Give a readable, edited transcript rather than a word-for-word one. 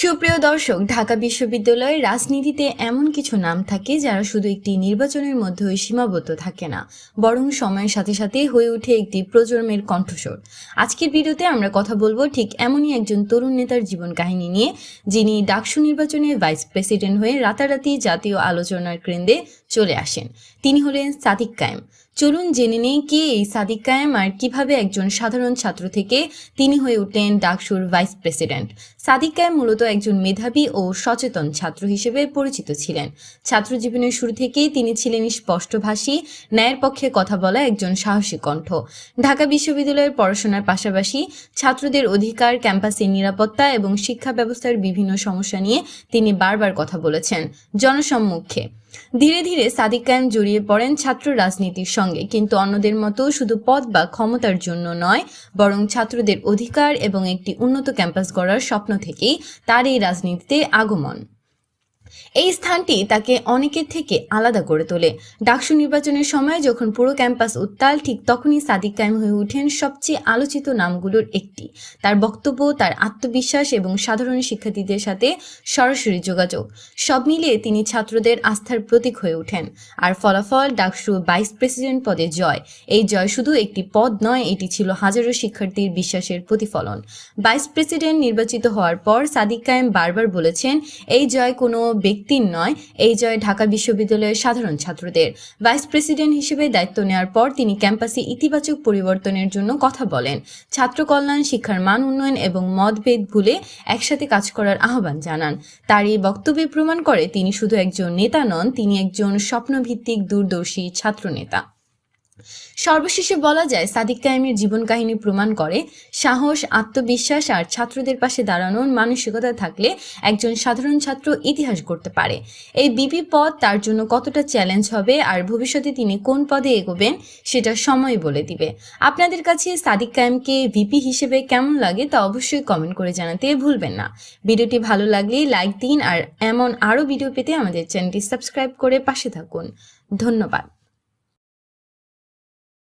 সুপ্রিয় দর্শক, ঢাকা বিশ্ববিদ্যালয়ের রাজনীতিতে এমন কিছু নাম থাকে যারা শুধু একটি নির্বাচনের মধ্যে সীমাবদ্ধ থাকে না, বরং সময়ের সাথে সাথে হয়ে ওঠে একটি প্রজন্মের কণ্ঠস্বর। আজকের ভিডিওতে আমরা কথা বলবো ঠিক এমনই একজন তরুণ নেতার জীবন কাহিনী নিয়ে, যিনি ডাকসু নির্বাচনে ভাইস প্রেসিডেন্ট হয়ে রাতারাতি জাতীয় আলোচনার কেন্দ্রে চলে আসেন। তিনি হলেন সাদিক কায়েম। চলুন জেনে নেই কে এই সাদিক কায়েম আর কিভাবে একজন সাধারণ ছাত্র থেকে তিনি হয়ে উঠলেন ডাকসুর ভাইস প্রেসিডেন্ট। সাদিক কায়েম মূলত একজন মেধাবী ও সচেতন ছাত্র হিসেবে পরিচিত ছিলেন। ছাত্র জীবনের শুরু থেকেই তিনি ছিলেন স্পষ্টভাষী, ন্যায়ের পক্ষে কথা বলা একজন সাহসী কণ্ঠ। ঢাকা বিশ্ববিদ্যালয়ের পড়াশোনার পাশাপাশি ছাত্রদের অধিকার, ক্যাম্পাসের নিরাপত্তা এবং শিক্ষা ব্যবস্থার বিভিন্ন সমস্যা নিয়ে তিনি বারবার কথা বলেছেন জনসম্মুখে। ধীরে ধীরে সাদিক কায়েম জড়িয়ে পড়েন ছাত্র রাজনীতির সঙ্গে, কিন্তু অন্যদের মতো শুধু পদ বা ক্ষমতার জন্য নয়, বরং ছাত্রদের অধিকার এবং একটি উন্নত ক্যাম্পাস গড়ার স্বপ্ন থেকেই তার এই রাজনীতিতে আগমন। এই স্থানটি তাকে অনেকের থেকে আলাদা করে তোলে। ডাকসু নির্বাচনের সময় যখন পুরো ক্যাম্পাস উত্তাল, ঠিক তখনই সাদিক কায়েম হয়ে ওঠেন সবচেয়ে আলোচিত নামগুলোর একটি। তার বক্তব্য, তার আত্মবিশ্বাস এবং সাধারণ শিক্ষার্থীদের সাথে সরাসরি যোগাযোগ, সব মিলিয়ে তিনি ছাত্রদের আস্থার প্রতীক হয়ে ওঠেন। আর ফলাফল, ডাকসু ভাইস প্রেসিডেন্ট পদে জয়। এই জয় শুধু একটি পদ নয়, এটি ছিল হাজারো শিক্ষার্থীর বিশ্বাসের প্রতিফলন। ভাইস প্রেসিডেন্ট নির্বাচিত হওয়ার পর সাদিক কায়েম বারবার বলেছেন, এই জয় কোনো ব্যক্তির নয়, এই জয় ঢাকা বিশ্ববিদ্যালয়ের সাধারণ ছাত্রদের। ভাইস প্রেসিডেন্ট হিসেবে দায়িত্ব নেওয়ার পর তিনি ক্যাম্পাসে ইতিবাচক পরিবর্তনের জন্য কথা বলেন, ছাত্র কল্যাণ, শিক্ষার মান উন্নয়ন এবং মতভেদ ভুলে একসাথে কাজ করার আহ্বান জানান। তার এই বক্তব্যে প্রমাণ করে তিনি শুধু একজন নেতা নন, তিনি একজন স্বপ্নভিত্তিক দূরদর্শী ছাত্র নেতা। সর্বশেষে বলা যায়, সাদিক কায়েমের জীবন কাহিনী প্রমাণ করে সাহস, আত্মবিশ্বাস আর ছাত্রদের পাশে দাঁড়ানোর মানসিকতা থাকলে একজন সাধারণ ছাত্র ইতিহাস গড়তে পারে। এই বিপি পদ তার জন্য কতটা চ্যালেঞ্জ হবে আর ভবিষ্যতে তিনি কোন পদে এগোবেন সেটা সময় বলে দিবে। আপনাদের কাছে সাদিক কায়েমকে ভিপি হিসেবে কেমন লাগে তা অবশ্যই কমেন্ট করে জানাতে ভুলবেন না। ভিডিওটি ভালো লাগলে লাইক দিন আর এমন আরও ভিডিও পেতে আমাদের চ্যানেলটি সাবস্ক্রাইব করে পাশে থাকুন। ধন্যবাদ।